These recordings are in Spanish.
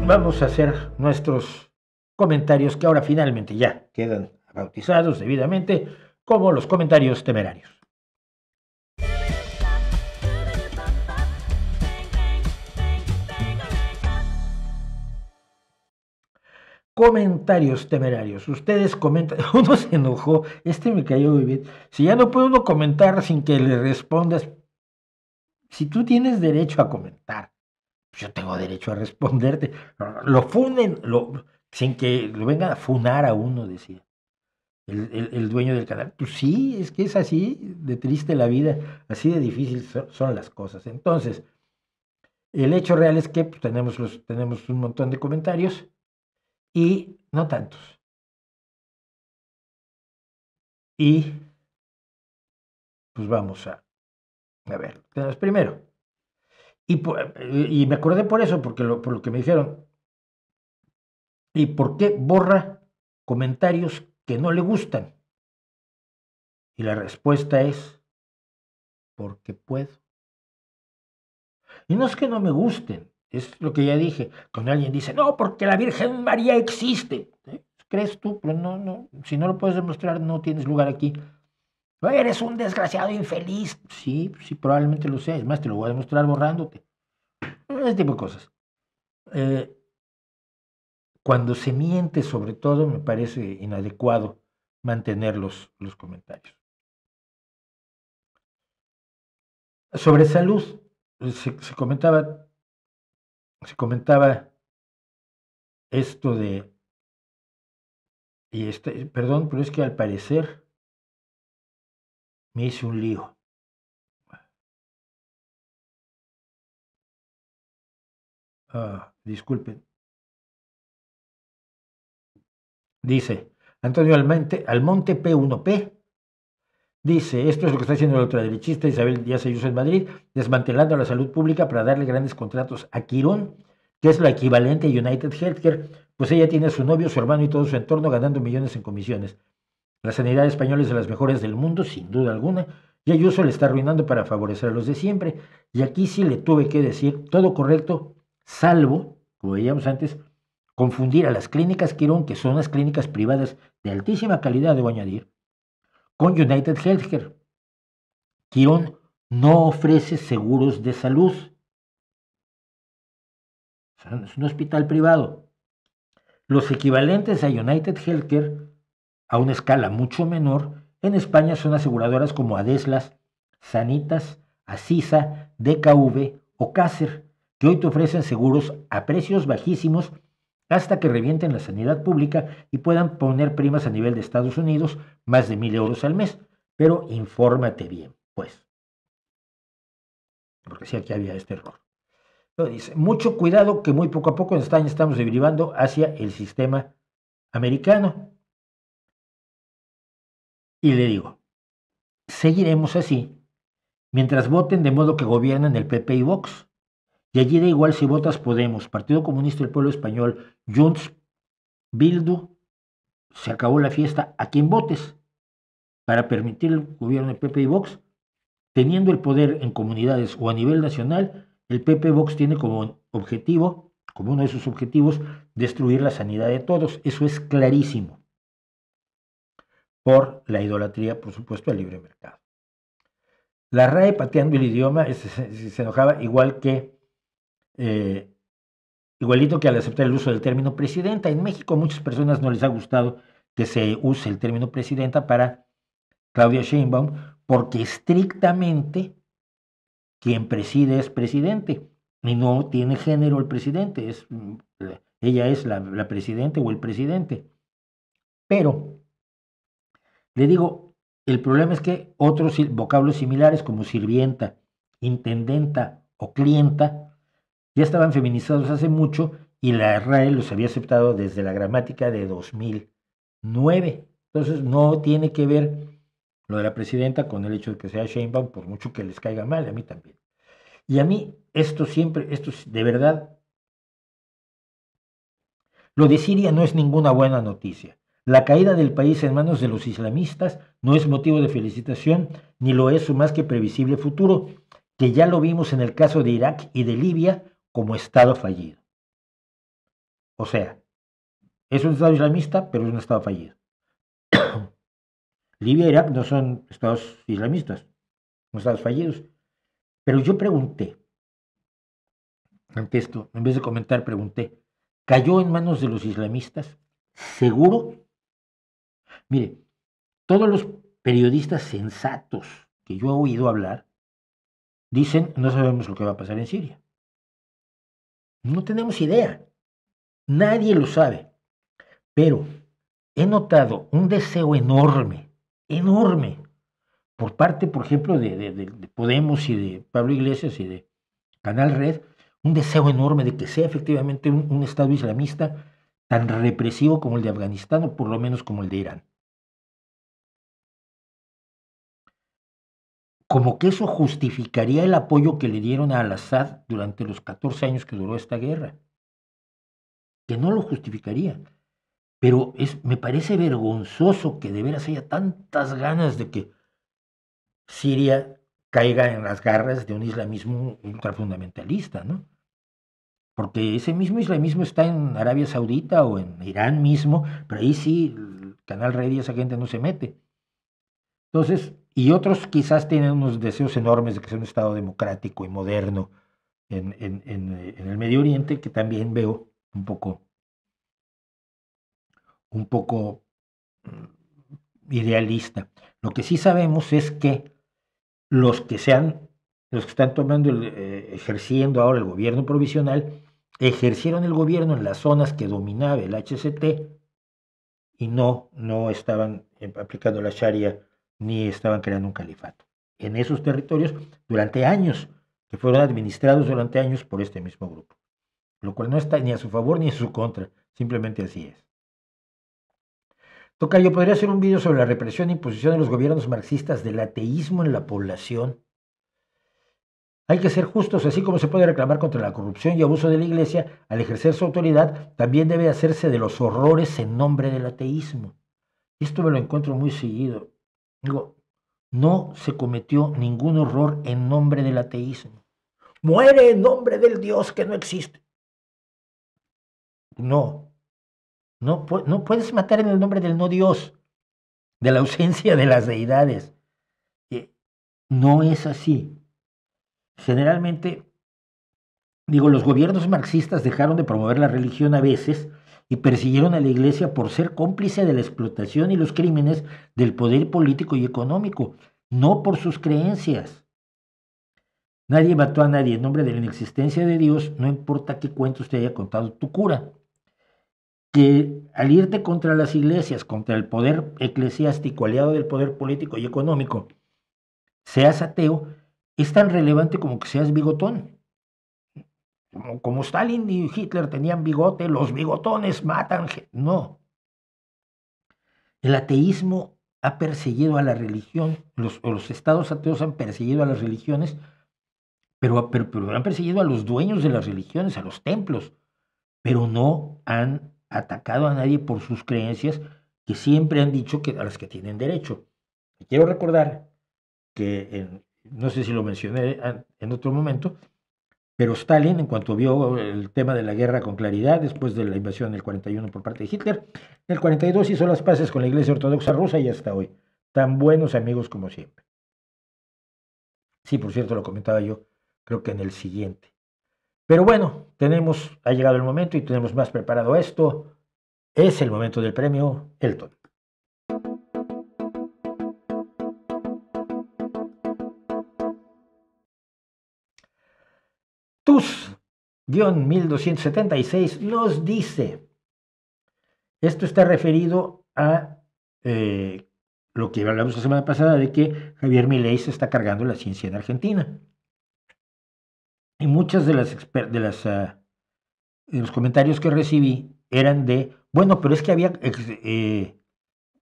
vamos a hacer nuestros comentarios que ahora finalmente ya quedan bautizados debidamente como los comentarios temerarios. Comentarios temerarios. Ustedes comentan, uno se enojó, me cayó muy bien. Si ya no puede uno comentar sin que le respondas, si tú tienes derecho a comentar, yo tengo derecho a responderte. Lo funen, sin que lo vengan a funar a uno, decía el dueño del canal. Pues sí, es que es así de triste la vida, así de difícil son las cosas. Entonces, el hecho real es que pues, tenemos un montón de comentarios y no tantos. Y pues vamos a ver. Tenemos primero. Y me acordé por eso, por lo que me dijeron. ¿Y por qué borra comentarios que no le gustan? Y la respuesta es, porque puedo. Y no es que no me gusten, es lo que ya dije. Cuando alguien dice, no, porque la Virgen María existe. ¿Crees tú? Pero no, si no lo puedes demostrar, no tienes lugar aquí. Eres un desgraciado infeliz. Sí, probablemente lo sea. Es más, te lo voy a demostrar borrándote. Ese tipo de cosas. Cuando se miente, sobre todo, me parece inadecuado mantener los comentarios. Sobre salud, se comentaba esto de, perdón, pero es que al parecer me hice un lío. Disculpen. Dice Antonio Almonte P1P. Dice, esto es lo que está haciendo la ultraderechista Isabel Díaz Ayuso en Madrid, desmantelando la salud pública para darle grandes contratos a Quirón, que es lo equivalente a United Healthcare, pues ella tiene a su novio, su hermano y todo su entorno ganando millones en comisiones. La sanidad española es de las mejores del mundo, sin duda alguna, y Ayuso le está arruinando para favorecer a los de siempre. Y aquí sí le tuve que decir todo correcto, salvo, como veíamos antes, confundir a las clínicas Quirón, que son las clínicas privadas de altísima calidad, debo añadir, con United Healthcare. Quirón no ofrece seguros de salud. Es un hospital privado. Los equivalentes a United Healthcare, a una escala mucho menor, en España son aseguradoras como Adeslas, Sanitas, Asisa, DKV o Caser, que hoy te ofrecen seguros a precios bajísimos hasta que revienten la sanidad pública y puedan poner primas a nivel de Estados Unidos, más de 1,000 euros al mes. Pero infórmate bien, pues. Porque sí, aquí había este error. Luego dice, mucho cuidado que muy poco a poco en España estamos derivando hacia el sistema americano. Y le digo, seguiremos así mientras voten de modo que gobiernen el PP y Vox. Y allí da igual si votas Podemos, Partido Comunista del Pueblo Español, Junts, Bildu, se acabó la fiesta a quien votes para permitir el gobierno del PP y Vox. Teniendo el poder en comunidades o a nivel nacional, el PP Vox tiene como objetivo, como uno de sus objetivos, destruir la sanidad de todos. Eso es clarísimo. Por la idolatría, por supuesto, al libre mercado. La RAE pateando el idioma se enojaba igualito que al aceptar el uso del término presidenta. En México a muchas personas no les ha gustado que se use el término presidenta para Claudia Sheinbaum, porque estrictamente quien preside es presidente y no tiene género el presidente, ella es la presidenta o el presidente. Pero, le digo, el problema es que otros vocablos similares como sirvienta, intendenta o clienta ya estaban feminizados hace mucho y la RAE los había aceptado desde la gramática de 2009. Entonces no tiene que ver lo de la presidenta con el hecho de que sea Sheinbaum, por mucho que les caiga mal, a mí también. Y a mí esto de verdad, lo de Siria no es ninguna buena noticia. La caída del país en manos de los islamistas no es motivo de felicitación, ni lo es su más que previsible futuro, que ya lo vimos en el caso de Irak y de Libia como Estado fallido. O sea, es un Estado islamista, pero es un Estado fallido. Libia e Irak no son Estados islamistas, son Estados fallidos. Pero yo pregunté, ante esto, en vez de comentar, pregunté, ¿cayó en manos de los islamistas? ¿Seguro? Mire, todos los periodistas sensatos que yo he oído hablar dicen, no sabemos lo que va a pasar en Siria. No tenemos idea. Nadie lo sabe. Pero he notado un deseo enorme, enorme, por parte, por ejemplo, de Podemos y de Pablo Iglesias y de Canal Red, un deseo enorme de que sea efectivamente un Estado islamista tan represivo como el de Afganistán o por lo menos como el de Irán. Como que eso justificaría el apoyo que le dieron a Al-Assad durante los 14 años que duró esta guerra. Que no lo justificaría. Pero me parece vergonzoso que de veras haya tantas ganas de que Siria caiga en las garras de un islamismo ultrafundamentalista, ¿no? Porque ese mismo islamismo está en Arabia Saudita o en Irán mismo, pero ahí sí, el Canal Red y esa gente no se mete. Entonces, y otros quizás tienen unos deseos enormes de que sea un Estado democrático y moderno en el Medio Oriente, que también veo un poco idealista. Lo que sí sabemos es que los que los que están ejerciendo ahora el gobierno provisional, ejercieron el gobierno en las zonas que dominaba el HCT y no estaban aplicando la Sharia ni estaban creando un califato. En esos territorios durante años, que fueron administrados durante años por este mismo grupo, lo cual no está ni a su favor ni en su contra, simplemente así es. Tocayo, ¿podría hacer un video sobre la represión e imposición de los gobiernos marxistas del ateísmo en la población? Hay que ser justos, así como se puede reclamar contra la corrupción y abuso de la Iglesia, al ejercer su autoridad, también debe hacerse de los horrores en nombre del ateísmo. Esto me lo encuentro muy seguido. Digo, no se cometió ningún horror en nombre del ateísmo. Muere en nombre del Dios que no existe. No, no puedes matar en el nombre del no Dios, de la ausencia de las deidades. No es así. Generalmente, digo, los gobiernos marxistas dejaron de promover la religión a veces y persiguieron a la Iglesia por ser cómplice de la explotación y los crímenes del poder político y económico, no por sus creencias. Nadie mató a nadie en nombre de la inexistencia de Dios, no importa qué cuentos te haya contado tu cura. Que al irte contra las iglesias, contra el poder eclesiástico, aliado del poder político y económico, seas ateo, es tan relevante como que seas bigotón. Como Stalin y Hitler tenían bigote, los bigotones matan. No. El ateísmo ha perseguido a la religión, los estados ateos han perseguido a las religiones, pero han perseguido a los dueños de las religiones, a los templos, pero no han atacado a nadie por sus creencias, que siempre han dicho que a las que tienen derecho. Y quiero recordar que, no sé si lo mencioné en otro momento, pero Stalin, en cuanto vio el tema de la guerra con claridad, después de la invasión del 41 por parte de Hitler, en el 42 hizo las paces con la Iglesia Ortodoxa rusa y hasta hoy. Tan buenos amigos como siempre. Sí, por cierto, lo comentaba yo, creo que en el siguiente. Pero bueno, ha llegado el momento y tenemos más preparado esto. Es el momento del premio Elton. TUS-1276 nos dice, esto está referido a lo que hablamos la semana pasada de que Javier Milei se está cargando la ciencia en Argentina. Y muchas de los comentarios que recibí eran bueno, pero es que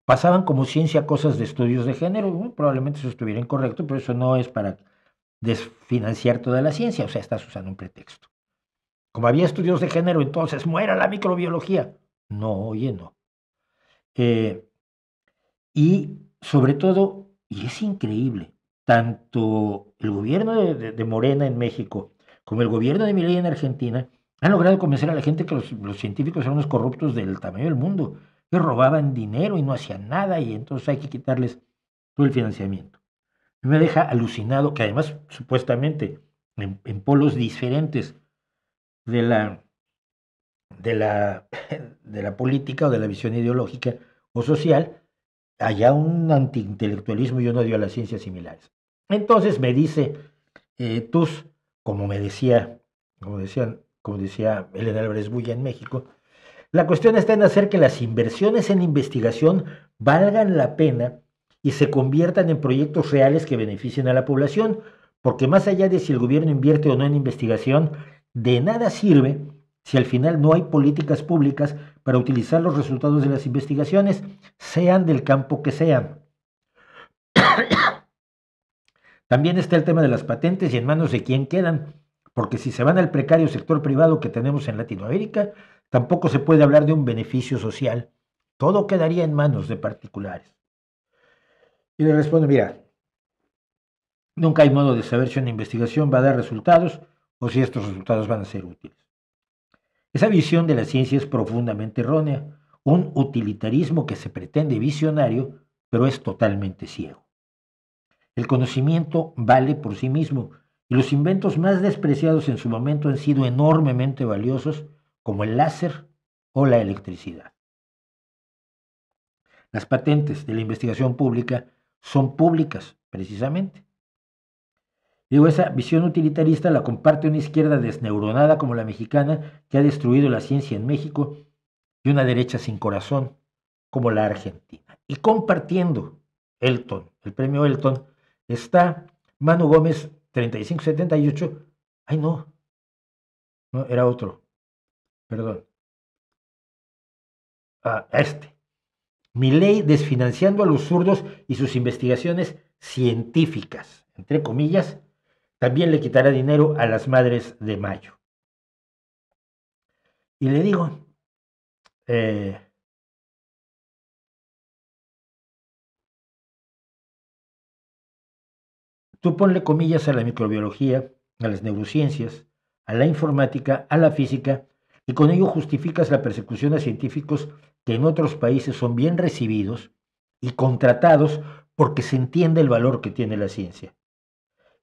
pasaban como ciencia cosas de estudios de género. Bueno, probablemente eso estuviera incorrecto, pero eso no es para desfinanciar toda la ciencia, o sea, estás usando un pretexto. Como había estudios de género, entonces muera la microbiología. No, oye, no. Y sobre todo, y es increíble, tanto el gobierno de Morena en México como el gobierno de Milei en Argentina Han logrado convencer a la gente que los científicos eran unos corruptos del tamaño del mundo, que robaban dinero y no hacían nada, y entonces hay que quitarles todo el financiamiento. Me deja alucinado que además, supuestamente, en polos diferentes de la, de la, de la política o de la visión ideológica o social, haya un antiintelectualismo y un odio a las ciencias similares. Entonces me dice Tus, como me decía, como decía Elena Álvarez Bulla en México, la cuestión está en hacer que las inversiones en investigación valgan la pena y se conviertan en proyectos reales que beneficien a la población, porque más allá de si el gobierno invierte o no en investigación, de nada sirve si al final no hay políticas públicas para utilizar los resultados de las investigaciones, sean del campo que sean. También está el tema de las patentes y en manos de quién quedan, porque si se van al precario sector privado que tenemos en Latinoamérica, tampoco se puede hablar de un beneficio social. Todo quedaría en manos de particulares. Y le respondo, mira, nunca hay modo de saber si una investigación va a dar resultados o si estos resultados van a ser útiles. Esa visión de la ciencia es profundamente errónea, un utilitarismo que se pretende visionario, pero es totalmente ciego. El conocimiento vale por sí mismo y los inventos más despreciados en su momento han sido enormemente valiosos, como el láser o la electricidad. Las patentes de la investigación pública son públicas, precisamente. Digo, esa visión utilitarista la comparte una izquierda desneuronada como la mexicana, que ha destruido la ciencia en México, y una derecha sin corazón, como la argentina. Y compartiendo el premio Elton, está Manu Gómez 3578. Ay, no, no, era otro, perdón. Este. Milei desfinanciando a los zurdos y sus investigaciones científicas, entre comillas, también le quitará dinero a las madres de mayo. Y le digo, eh, tú ponle comillas a la microbiología, a las neurociencias, a la informática, a la física, y con ello justificas la persecución a científicos que en otros países son bien recibidos y contratados porque se entiende el valor que tiene la ciencia.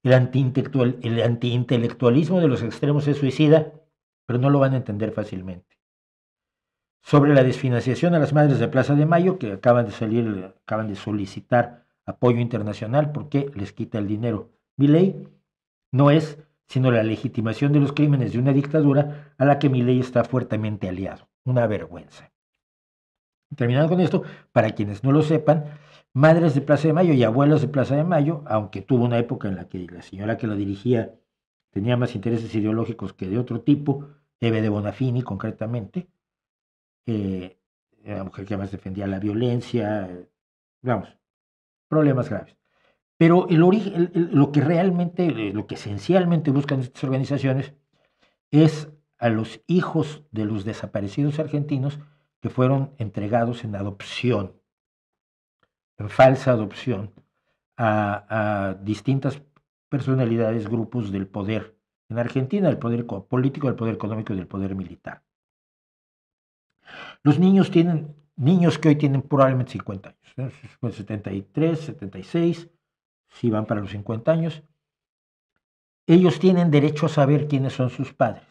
El antiintelectualismo de los extremos es suicida, pero no lo van a entender fácilmente. Sobre la desfinanciación a las madres de Plaza de Mayo, que acaban de solicitar apoyo internacional porque les quita el dinero. Milei no es sino la legitimación de los crímenes de una dictadura a la que Milei está fuertemente aliado. Una vergüenza. Terminando con esto, para quienes no lo sepan, madres de Plaza de Mayo y abuelas de Plaza de Mayo, aunque tuvo una época en la que la señora que la dirigía tenía más intereses ideológicos que de otro tipo, Eve de Bonafini concretamente, era una mujer que además defendía la violencia, vamos, problemas graves. Pero el origen, lo que realmente, lo que esencialmente buscan estas organizaciones es a los hijos de los desaparecidos argentinos que fueron entregados en adopción, en falsa adopción, a distintas personalidades, grupos del poder en Argentina, del poder político, del poder económico y del poder militar. Los niños que hoy tienen probablemente 50 años, ¿no? 73, 76, si van para los 50 años, ellos tienen derecho a saber quiénes son sus padres.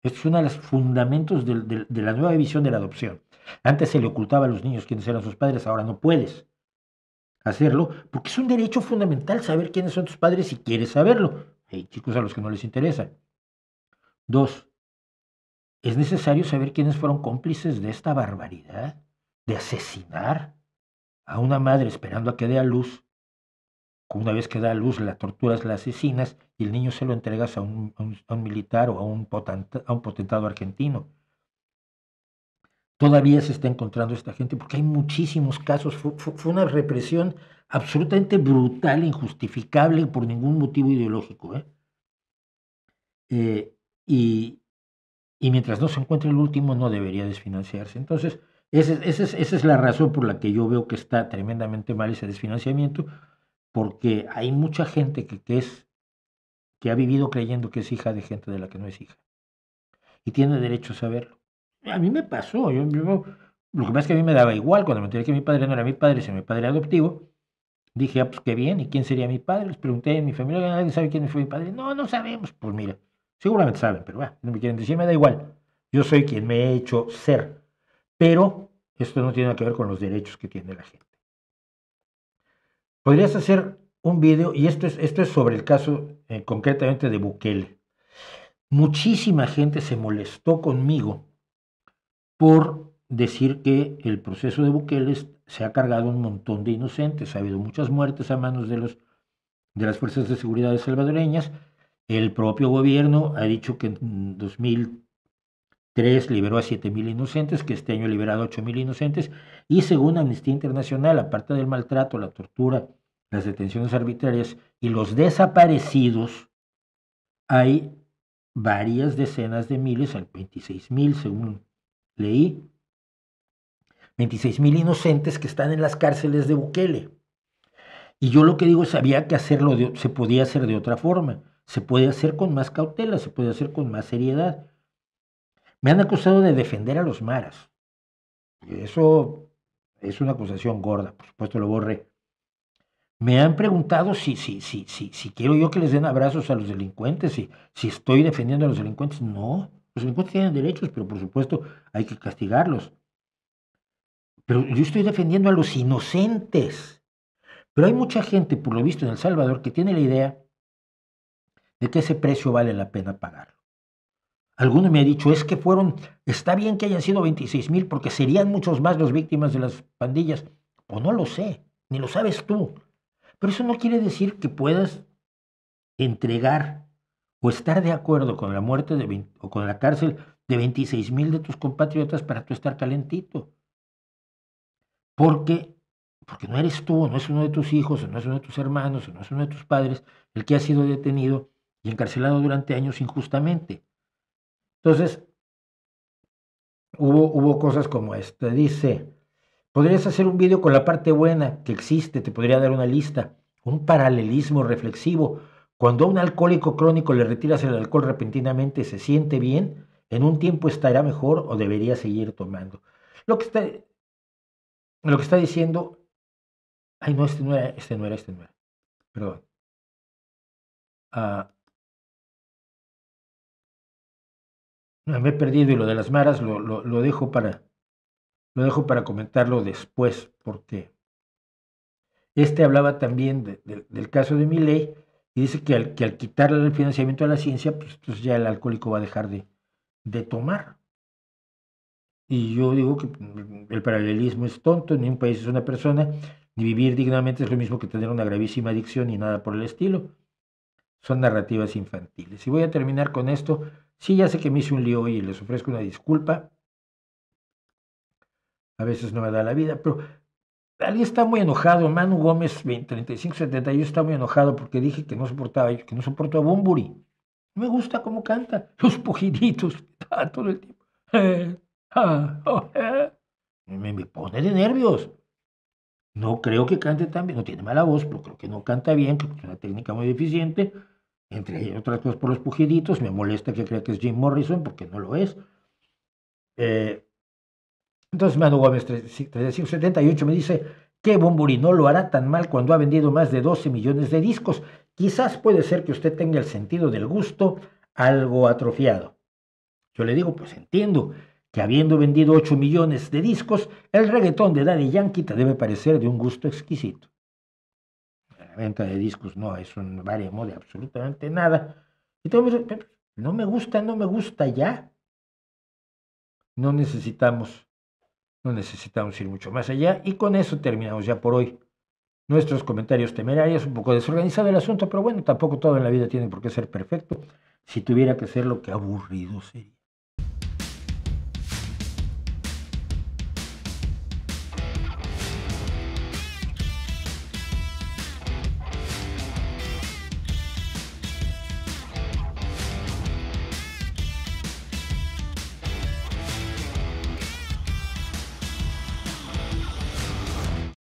Esto es uno de los fundamentos de la nueva visión de la adopción. Antes se le ocultaba a los niños quiénes eran sus padres, ahora no puedes hacerlo, porque es un derecho fundamental saber quiénes son tus padres si quieres saberlo. Hay chicos a los que no les interesa. Dos, es necesario saber quiénes fueron cómplices de esta barbaridad, de asesinar a una madre esperando a que dé a luz. Una vez que da a luz, la torturas, la asesinas y el niño se lo entregas a un militar o a un potentado argentino. Todavía se está encontrando esta gente porque hay muchísimos casos. Fue una represión absolutamente brutal, injustificable por ningún motivo ideológico. Eh, y, y mientras no se encuentre el último, no debería desfinanciarse. Entonces, esa es la razón por la que yo veo que está tremendamente mal ese desfinanciamiento, porque hay mucha gente que ha vivido creyendo que es hija de gente de la que no es hija. y tiene derecho a saberlo. A mí me pasó, lo que pasa es que a mí me daba igual cuando me enteré que mi padre no era mi padre, sino mi padre adoptivo. Dije, ah, pues qué bien, ¿y quién sería mi padre? Les pregunté a mi familia, ¿alguien sabe quién fue mi padre? No, no sabemos. Pues mira, seguramente saben, pero no me quieren decir, me da igual. Yo soy quien me he hecho ser. Pero esto no tiene nada que ver con los derechos que tiene la gente. Podrías hacer un video, y esto es sobre el caso concretamente de Bukele. Muchísima gente se molestó conmigo por decir que el proceso de Bukele se ha cargado un montón de inocentes. Ha habido muchas muertes a manos de las fuerzas de seguridad salvadoreñas. El propio gobierno ha dicho que en 2003 liberó a 7,000 inocentes, que este año ha liberado a 8,000 inocentes, y según Amnistía Internacional, aparte del maltrato, la tortura, las detenciones arbitrarias y los desaparecidos, hay varias decenas de miles, 26,000 según leí, 26,000 inocentes que están en las cárceles de Bukele. Y yo lo que digo es, había que hacerlo, se podía hacer de otra forma, se puede hacer con más cautela, se puede hacer con más seriedad. Me han acusado de defender a los maras. Eso es una acusación gorda, por supuesto lo borré. Me han preguntado si quiero yo que les den abrazos a los delincuentes, si estoy defendiendo a los delincuentes. No, los delincuentes tienen derechos, pero por supuesto hay que castigarlos. Pero yo estoy defendiendo a los inocentes. Pero hay mucha gente, por lo visto en El Salvador, que tiene la idea de que ese precio vale la pena pagarlo. Alguno me ha dicho, es que está bien que hayan sido 26,000 porque serían muchos más las víctimas de las pandillas. Pues no lo sé, ni lo sabes tú. Pero eso no quiere decir que puedas entregar o estar de acuerdo con la muerte o con la cárcel de 26,000 de tus compatriotas para tú estar calentito. Porque no eres tú, no es uno de tus hijos, no es uno de tus hermanos, no es uno de tus padres el que ha sido detenido y encarcelado durante años injustamente. Entonces, hubo cosas como esta. Dice, podrías hacer un video con la parte buena que existe, te podría dar una lista, un paralelismo reflexivo. Cuando a un alcohólico crónico le retiras el alcohol repentinamente, ¿se siente bien? ¿En un tiempo estará mejor o debería seguir tomando? Lo que está diciendo, ay no, este no era, perdón. Me he perdido y lo de las maras lo dejo para comentarlo después, porque hablaba también del caso de Milei y dice que al quitarle el financiamiento a la ciencia, pues entonces ya el alcohólico va a dejar de tomar. Y yo digo que el paralelismo es tonto, ni un país es una persona, ni vivir dignamente es lo mismo que tener una gravísima adicción ni nada por el estilo. Son narrativas infantiles. Y voy a terminar con esto. Sí, ya sé que me hice un lío hoy y les ofrezco una disculpa. A veces no me da la vida, pero alguien está muy enojado. Manu Gómez 3578 está muy enojado porque dije que no soporto a Bunbury. Me gusta cómo canta, los pujiditos, todo el tiempo. Me pone de nervios. No creo que cante tan bien, no tiene mala voz, pero creo que no canta bien, creo que es una técnica muy deficiente. Entre otras cosas por los pujiditos, me molesta que crea que es Jim Morrison, porque no lo es. Entonces Manu Gómez 3578 me dice que Bunbury no lo hará tan mal cuando ha vendido más de 12 millones de discos. Quizás puede ser que usted tenga el sentido del gusto algo atrofiado. Yo le digo, pues entiendo que habiendo vendido 8 millones de discos, el reggaetón de Daddy Yankee te debe parecer de un gusto exquisito. La venta de discos no es un baremo de absolutamente nada. Y todo no me gusta ya. No necesitamos ir mucho más allá. Y con eso terminamos ya por hoy nuestros comentarios temerarios. Un poco desorganizado el asunto, pero bueno, tampoco todo en la vida tiene por qué ser perfecto. Si tuviera que ser, lo que aburrido sería.